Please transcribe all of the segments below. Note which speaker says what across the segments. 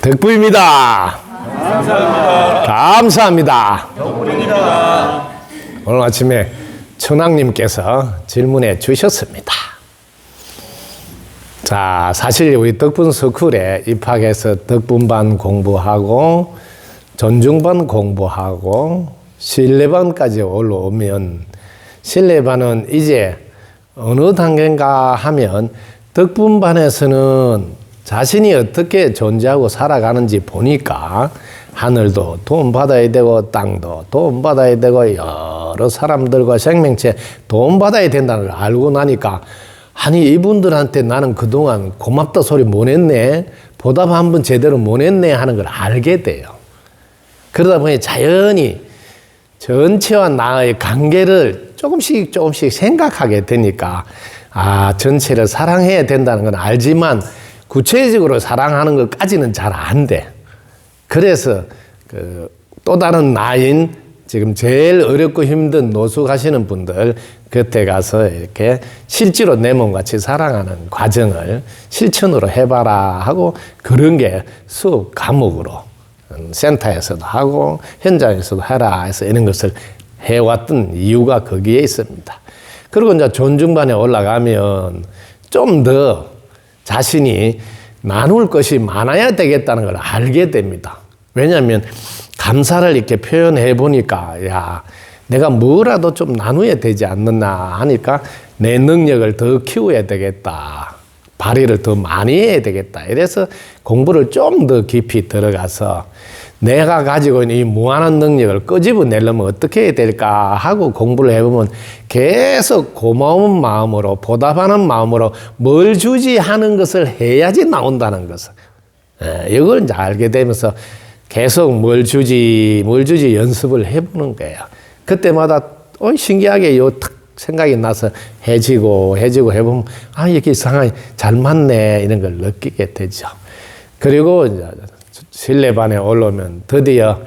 Speaker 1: 덕부입니다.
Speaker 2: 감사합니다.
Speaker 1: 감사합니다.
Speaker 2: 덕분입니다.
Speaker 1: 오늘 아침에 천왕님께서 질문해 주셨습니다. 자, 사실 우리 덕분 스쿨에 입학해서 덕분반 공부하고 존중반 공부하고 신뢰반까지 올라오면 신뢰반은 이제 어느 단계인가 하면 덕분반에서는 자신이 어떻게 존재하고 살아가는지 보니까 하늘도 도움받아야 되고 땅도 도움받아야 되고 여러 사람들과 생명체 도움받아야 된다는 걸 알고 나니까 아니 이분들한테 나는 그동안 고맙다 소리 못 했네, 보답 한번 제대로 못 했네 하는 걸 알게 돼요. 그러다 보니 자연히 전체와 나의 관계를 조금씩 생각하게 되니까 아, 전체를 사랑해야 된다는 건 알지만 구체적으로 사랑하는 것까지는 잘 안 돼. 그래서 또 다른 나인 지금 제일 어렵고 힘든 노숙하시는 분들 곁에 가서 이렇게 실제로 내 몸같이 사랑하는 과정을 실천으로 해봐라 하고 그런 게 수업 과목으로 센터에서도 하고 현장에서도 해라 해서 이런 것을 해왔던 이유가 거기에 있습니다. 그리고 이제 존중반에 올라가면 좀 더 자신이 나눌 것이 많아야 되겠다는 걸 알게 됩니다. 왜냐하면 감사를 이렇게 표현해 보니까 야, 내가 뭐라도 좀 나눠야 되지 않느냐 하니까 내 능력을 더 키워야 되겠다. 발휘를 더 많이 해야 되겠다. 이래서 공부를 좀 더 깊이 들어가서 내가 가지고 있는 이 무한한 능력을 끄집어내려면 어떻게 해야 될까 하고 공부를 해보면 계속 고마운 마음으로 보답하는 마음으로 뭘 주지 하는 것을 해야지 나온다는 것을 이걸 이제 알게 되면서 계속 뭘 주지 연습을 해보는 거예요. 그때마다 신기하게 탁 생각이 나서 해지고 해보면 아, 이게 이상하게 잘 맞네 이런 걸 느끼게 되죠. 그리고 이제 신뢰반에 올라오면 드디어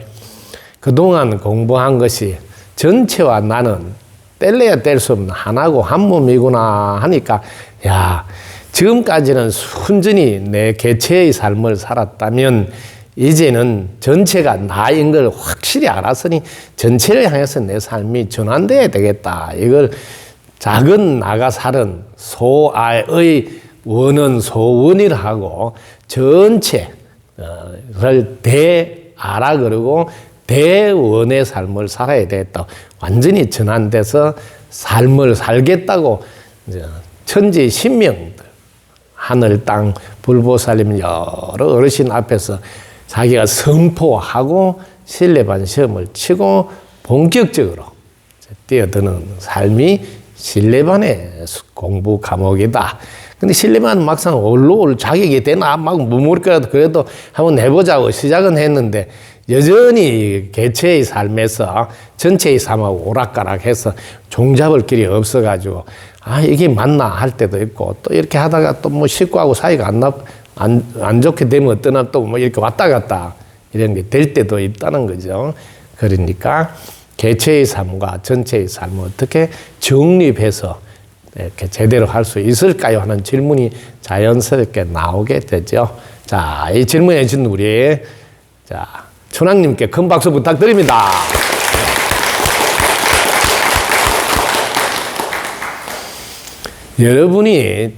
Speaker 1: 그동안 공부한 것이 전체와 나는 뗄래야 뗄 수 없는 하나고 한 몸이구나 하니까 야, 지금까지는 순전히 내 개체의 삶을 살았다면 이제는 전체가 나인 걸 확실히 알았으니 전체를 향해서 내 삶이 전환돼야 되겠다. 이걸 작은 나가 살은 소아의 원은 소원이라 하고 전체를 대아라 그러고 대원의 삶을 살아야 되겠다. 완전히 전환돼서 삶을 살겠다고 천지 신명들 하늘 땅 불보살님 여러 어르신 앞에서 자기가 선포하고 신뢰반 시험을 치고 본격적으로 뛰어드는 삶이 신뢰반의 공부 과목이다. 근데 신뢰반 막상 올라올 자격이 되나 막 머무르더라도 그래도 한번 해보자고 시작은 했는데 여전히 개체의 삶에서 전체의 삶하고 오락가락해서 종잡을 길이 없어가지고 아, 이게 맞나 할 때도 있고 또 이렇게 하다가 또 뭐 식구하고 사이가 안 좋게 되면 어떠나 또 뭐 이렇게 왔다 갔다 이런 게 될 때도 있다는 거죠. 그러니까 개체의 삶과 전체의 삶을 어떻게 정립해서 이렇게 제대로 할 수 있을까요? 하는 질문이 자연스럽게 나오게 되죠. 자, 이 질문해 주신 우리 천왕님께 큰 박수 부탁드립니다. 여러분이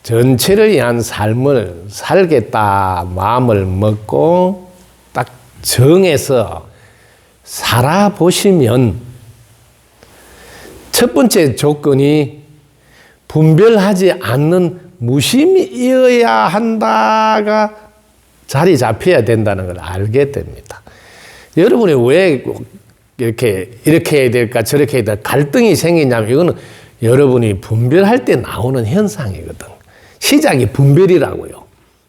Speaker 1: 전체를 위한 삶을 살겠다 마음을 먹고 딱 정해서 살아보시면 첫 번째 조건이 분별하지 않는 무심이어야 한다가 자리 잡혀야 된다는 걸 알게 됩니다. 여러분이 왜 이렇게 해야 될까 저렇게 해야 될까 갈등이 생기냐면 이거는 여러분이 분별할 때 나오는 현상이거든. 시작이 분별이라고요.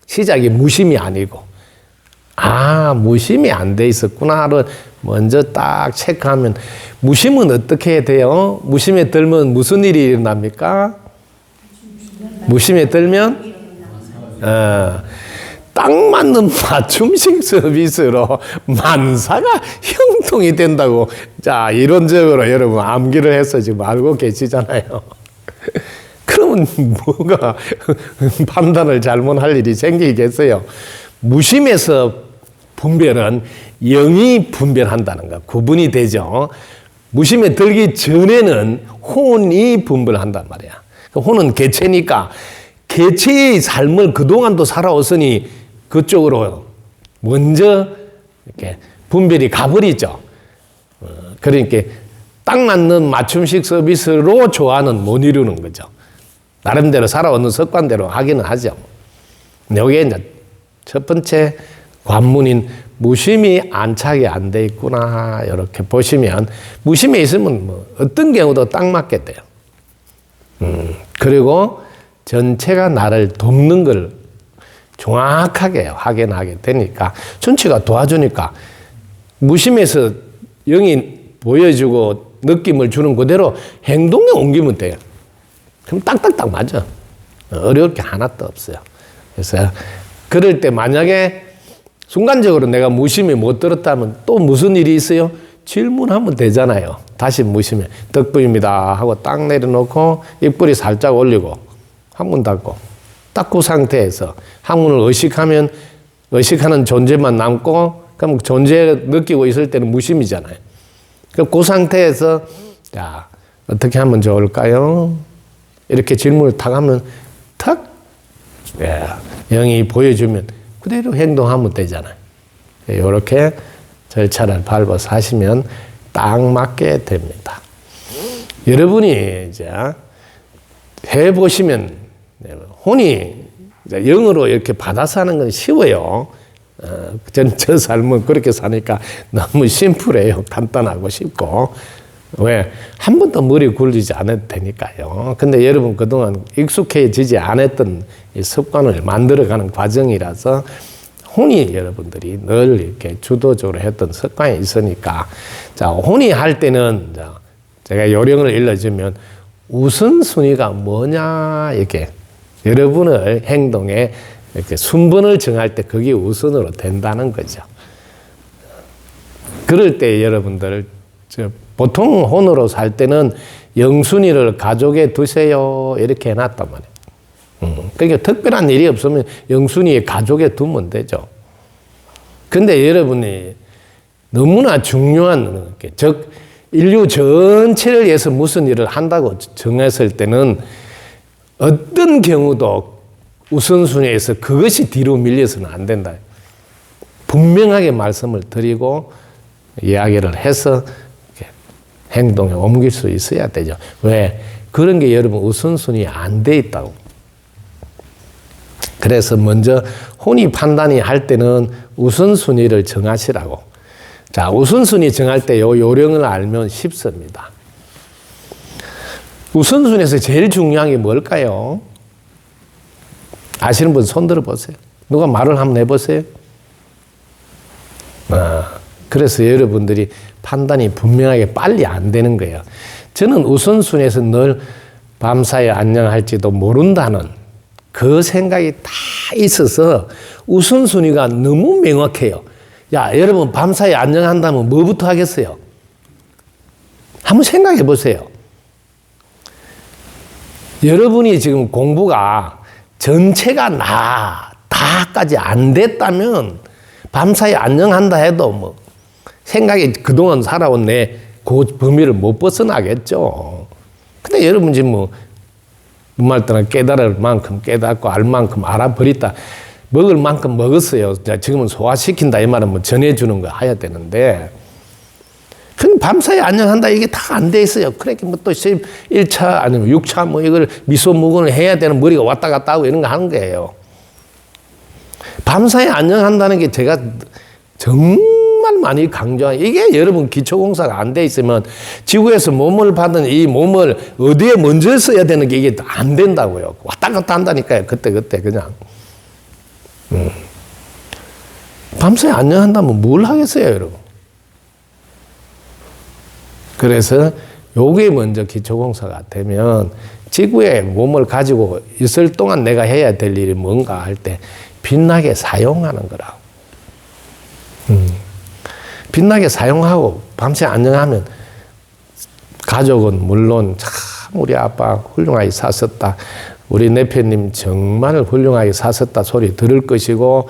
Speaker 1: 시작이 무심이 아니고 아, 무심이 안 돼 있었구나를 먼저 딱 체크하면 무심은 어떻게 해야 돼요? 무심에 들면 무슨 일이 일어납니까? 무심에 들면 딱 맞는 맞춤식 서비스로 만사가 형통이 된다고 자 이론적으로 여러분 암기를 해서 지금 알고 계시잖아요. 그러면 뭐가 판단을 잘못할 일이 생기겠어요? 무심에서 분별은 영이 분별한다는 거 구분이 되죠. 무심에 들기 전에는 혼이 분별한단 말이야. 혼은 개체니까 개체의 삶을 그동안도 살아왔으니 그쪽으로 먼저 이렇게 분별이 가버리죠. 그러니까 딱 맞는 맞춤식 서비스로 조화는 못 이루는 거죠. 나름대로 살아오는 습관대로 하기는 하죠. 여기에 이제 첫 번째 관문인 무심이 안착이 안 돼 있구나 이렇게 보시면 무심에 있으면 뭐 어떤 경우도 딱 맞게 돼요. 그리고 전체가 나를 돕는 걸 정확하게 확인하게 되니까 전체가 도와주니까 무심에서 영이 보여주고 느낌을 주는 그대로 행동에 옮기면 돼요. 그럼 딱딱딱 맞아. 어려울 게 하나도 없어요. 그래서 그럴 때 만약에 순간적으로 내가 무심히 못 들었다면 또 무슨 일이 있어요? 질문하면 되잖아요. 다시 무심해. 덕분입니다 하고 딱 내려놓고 입꼬리 살짝 올리고 항문 닫고 딱 그 상태에서 항문을 의식하면 의식하는 존재만 남고 그럼 존재 느끼고 있을 때는 무심이잖아요. 그 상태에서 자 어떻게 하면 좋을까요? 이렇게 질문을 탁 하면 탁 영이 보여주면 그대로 행동하면 되잖아요. 이렇게 절차를 밟아서 하시면 딱 맞게 됩니다. 여러분이 이제 해보시면 혼이 영으로 이렇게 받아서 하는 건 쉬워요. 저는 저 삶은 그렇게 사니까 너무 심플해요. 간단하고 쉽고. 왜? 한 번도 머리 굴리지 않아도 되니까요. 근데 여러분 그동안 익숙해지지 않았던 이 습관을 만들어가는 과정이라서 혼이 여러분들이 늘 이렇게 주도적으로 했던 습관이 있으니까 자, 혼이 할 때는 제가 요령을 일러주면 우선순위가 뭐냐 이렇게 여러분의 행동에 이렇게 순번을 정할 때 그게 우선으로 된다는 거죠. 그럴 때 여러분들 보통 혼으로 살 때는 영순위를 가족에 두세요 이렇게 해놨단 말이에요. 그러니까 특별한 일이 없으면 영순위에 가족에 두면 되죠. 근데 여러분이 너무나 중요한 즉 인류 전체를 위해서 무슨 일을 한다고 정했을 때는 어떤 경우도 우선순위에서 그것이 뒤로 밀려서는 안 된다. 분명하게 말씀을 드리고 이야기를 해서 행동에 옮길 수 있어야 되죠. 왜? 그런 게 여러분 우선순위 안 돼 있다고. 그래서 먼저 혼이 판단이 할 때는 우선순위를 정하시라고. 자, 우선순위 정할 때 요 요령을 알면 쉽습니다. 우선순위에서 제일 중요한 게 뭘까요? 아시는 분 손 들어 보세요. 누가 말을 한번 해보세요. 그래서 여러분들이 판단이 분명하게 빨리 안 되는 거예요. 저는 우선순위에서 늘 밤사이 안녕할지도 모른다는 그 생각이 다 있어서 우선순위가 너무 명확해요. 야, 여러분 밤사이 안녕한다면 뭐부터 하겠어요? 한번 생각해 보세요. 여러분이 지금 공부가 전체가 다까지 안 됐다면 밤사이 안녕한다 해도 뭐 생각이 그동안 살아온 내 그 범위를 못 벗어나겠죠. 근데 여러분 지금 뭐 눈말 떠나 깨달을 만큼 깨닫고 알 만큼 알아버렸다. 먹을 만큼 먹었어요. 지금은 소화시킨다 이 말은 뭐 전해주는 거 해야 되는데 그럼 밤사이 안녕한다 이게 다 안 돼 있어요. 그러니까 뭐 또 1차 아니면 6차 뭐 이걸 미소무근을 해야 되는 머리가 왔다 갔다 하고 이런 거 하는 거예요. 밤사이 안녕한다는 게 제가 정말 많이 강조한 이게 여러분 기초공사가 안 돼 있으면 지구에서 몸을 받은 이 몸을 어디에 먼저 써야 되는 게 이게 안 된다고요. 왔다 갔다 한다니까요. 그때 그냥. 밤사이 안녕한다면 뭘 하겠어요, 여러분? 그래서 요게 먼저 기초공사가 되면 지구에 몸을 가지고 있을 동안 내가 해야 될 일이 뭔가 할 때 빛나게 사용하는 거라고. 빛나게 사용하고 밤새 안녕하면 가족은 물론 참 우리 아빠 훌륭하게 사셨다. 우리 내표님 정말 훌륭하게 사셨다 소리 들을 것이고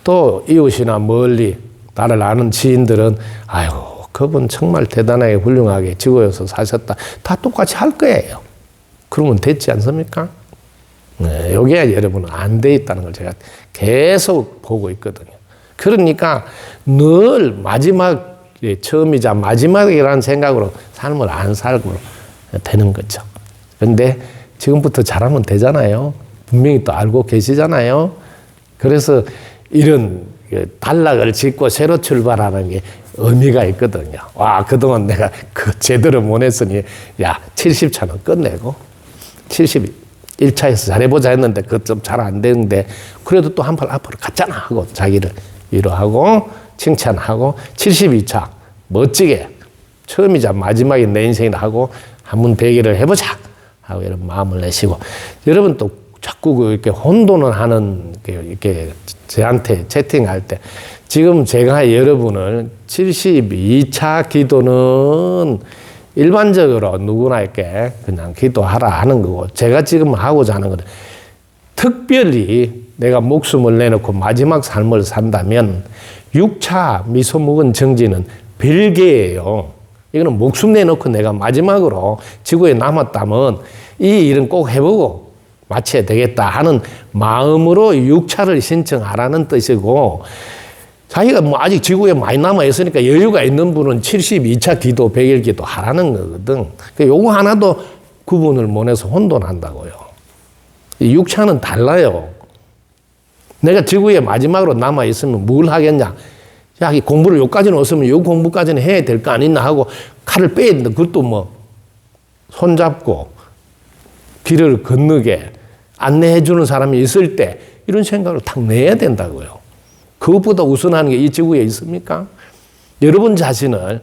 Speaker 1: 또 이웃이나 멀리 나를 아는 지인들은 아유 그분 정말 대단하게 훌륭하게 지구에서 사셨다. 다 똑같이 할 거예요. 그러면 됐지 않습니까? 네, 여기에 여러분은 안 돼 있다는 걸 제가 계속 보고 있거든요. 그러니까 늘 마지막 처음이자 마지막이라는 생각으로 삶을 안 살고 되는 거죠. 그런데 지금부터 잘하면 되잖아요. 분명히 또 알고 계시잖아요. 그래서 이런 단락을 짓고 새로 출발하는 게 의미가 있거든요. 와, 그동안 내가 그 제대로 못 했으니, 야, 70차는 끝내고, 71차에서 잘해보자 했는데, 그것 좀 잘 안 되는데, 그래도 또 한 발 앞으로 갔잖아 하고, 자기를 위로하고, 칭찬하고, 72차, 멋지게, 처음이자 마지막인 내 인생이라 하고, 한번 대결을 해보자 하고, 이런 마음을 내시고, 여러분 또 자꾸 이렇게 혼돈을 하는, 이렇게 저한테 채팅할 때, 지금 제가 여러분을 72차 기도는 일반적으로 누구나에게 그냥 기도하라 하는 거고, 제가 지금 하고자 하는 건 특별히 내가 목숨을 내놓고 마지막 삶을 산다면 6차 미소 묵은 정지는 별개예요. 이거는 목숨 내놓고 내가 마지막으로 지구에 남았다면 이 일은 꼭 해보고 마쳐야 되겠다 하는 마음으로 6차를 신청하라는 뜻이고, 자기가 뭐 아직 지구에 많이 남아있으니까 여유가 있는 분은 72차 기도, 100일 기도 하라는 거거든. 요거 하나도 구분을 못 해서 혼돈한다고요. 이 6차는 달라요. 내가 지구에 마지막으로 남아있으면 뭘 하겠냐. 야, 이 공부를 여기까지는 없으면 요 공부까지는 해야 될 거 아니냐 하고 칼을 빼야 된다. 그것도 뭐 손잡고 길을 건너게 안내해 주는 사람이 있을 때 이런 생각을 탁 내야 된다고요. 그것보다 우선하는 게 이 지구에 있습니까? 여러분 자신을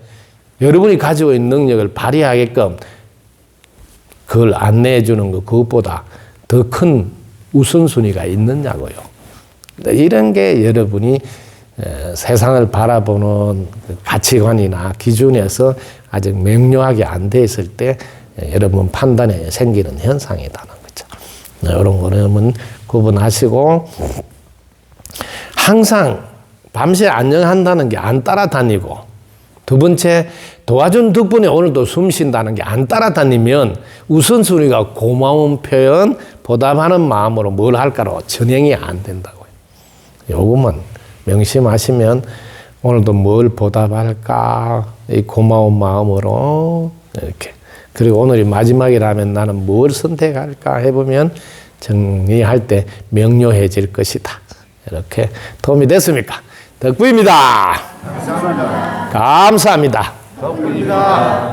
Speaker 1: 여러분이 가지고 있는 능력을 발휘하게끔 그걸 안내해 주는 것, 그것보다 더 큰 우선순위가 있느냐고요. 이런 게 여러분이 세상을 바라보는 가치관이나 기준에서 아직 명료하게 안 돼 있을 때 여러분 판단에 생기는 현상이라는 거죠. 이런 거는 구분하시고, 항상 밤새 안녕한다는 게 안 따라다니고, 두 번째 도와준 덕분에 오늘도 숨 쉰다는 게 안 따라다니면 우선순위가 고마운 표현, 보답하는 마음으로 뭘 할까로 전행이 안 된다고요. 요것만 명심하시면 오늘도 뭘 보답할까, 이 고마운 마음으로 이렇게, 그리고 오늘이 마지막이라면 나는 뭘 선택할까 해보면 정리할 때 명료해질 것이다. 이렇게 도움이 됐습니까? 덕부입니다. 감사합니다.
Speaker 2: 덕분입니다.